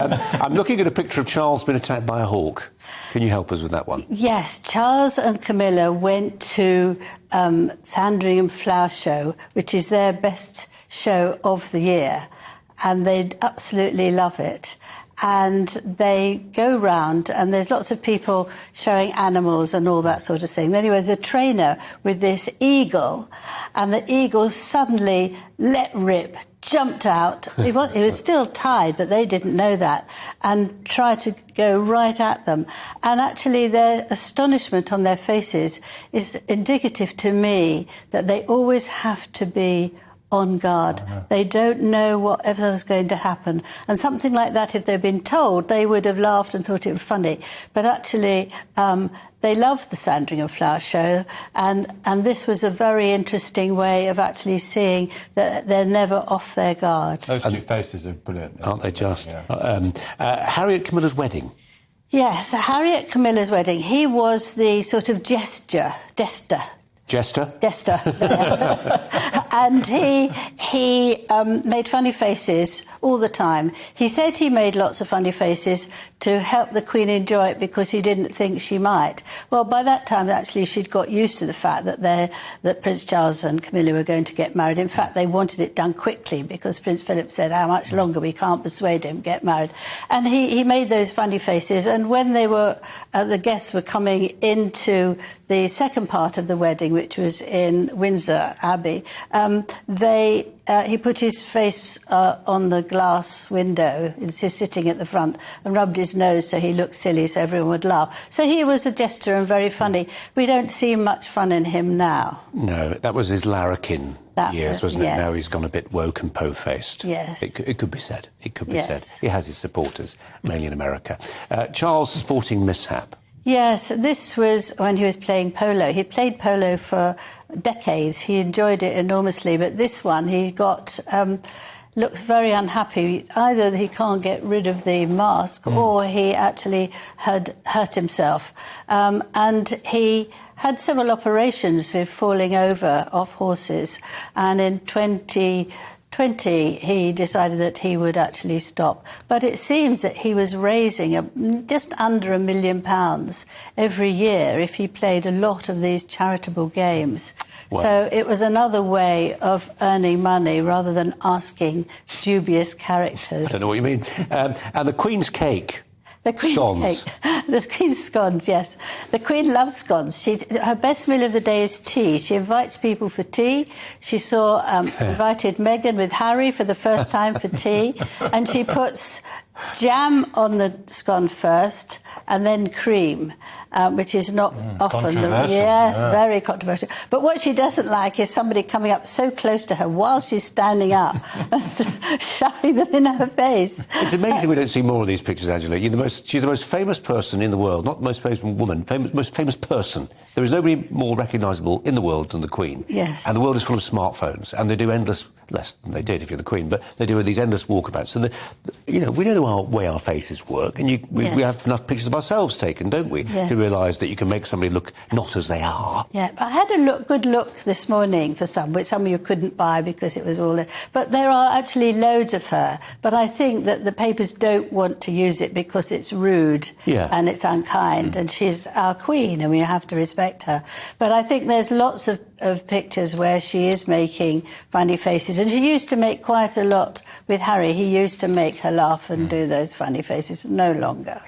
I'm looking at a picture of Charles being attacked by a hawk. Can you help us with that one? Yes, Charles and Camilla went to Sandringham Flower Show, which is their best show of the year, and they absolutely love it. And they go round, and there's lots of people showing animals and all that sort of thing. Then there's a trainer with this eagle, and the eagle suddenly let rip, jumped out. He was still tied, but they didn't know that, and tried to go right at them. And actually their astonishment on their faces is indicative to me that they always have to be on guard. They don't know whatever was going to happen. And something like that, if they'd been told, they would have laughed and thought it was funny. But actually, they love the Sandringham Flower Show, and this was a very interesting way of actually seeing that they're never off their guard. Those two faces are brilliant. Aren't they just? Yeah. Harriet Camilla's wedding. Yes, Harriet Camilla's wedding. He was the sort of jester. And he made funny faces all the time. He said he made lots of funny faces to help the Queen enjoy it because he didn't think she might. Well, by that time, actually, she'd got used to the fact that Prince Charles and Camilla were going to get married. In fact, they wanted it done quickly because Prince Philip said, how much longer? We can't persuade him, get married. And he made those funny faces. And when they were, the guests were coming into the second part of the wedding, which was in Windsor Abbey, he put his face on the glass window, sitting at the front, and rubbed his nose so he looked silly so everyone would laugh. So he was a jester and very funny. We don't see much fun in him now. No, that was his larrikin years, wasn't it? Yes. Now he's gone a bit woke and po-faced. Yes. It could be said. It could be Yes. said. He has his supporters, mainly in America. Charles' sporting mishap. Yes, this was when he was playing polo. He played polo for decades. He enjoyed it enormously, but this one he got looks very unhappy. Either he can't get rid of the mask or he actually had hurt himself. And he had several operations with falling over off horses, and in 2020 he decided that he would actually stop. But it seems that he was raising just under £1 million every year if he played a lot of these charitable games. Wow. So it was another way of earning money rather than asking dubious characters. I don't know what you mean. And the Queen's cake. The Queen's scones. cake. The Queen's scones, yes. The Queen loves scones. Her best meal of the day is tea. She invites people for tea. She invited Meghan with Harry for the first time for tea. And she puts jam on the scone first and then cream, which is not often. Very controversial. But what she doesn't like is somebody coming up so close to her while she's standing up and shoving them in her face. It's amazing we don't see more of these pictures, Angela. She's the most famous person in the world, not the most famous woman, most famous person. There is nobody more recognisable in the world than the Queen. Yes. And the world is full of smartphones, and they do less than they did if you're the Queen, but they do these endless walkabouts. So, we know the way our faces work, and we have enough pictures of ourselves taken, don't we, to realise that you can make somebody look not as they are. Yeah, I had a good look this morning for some, which some of you couldn't buy because it was all there. But there are actually loads of her. But I think that the papers don't want to use it because it's rude and it's unkind, and she's our Queen, and we have to respect her. But I think there's lots of pictures where she is making funny faces, and she used to make quite a lot with Harry. He used to make her laugh and do those funny faces. No longer.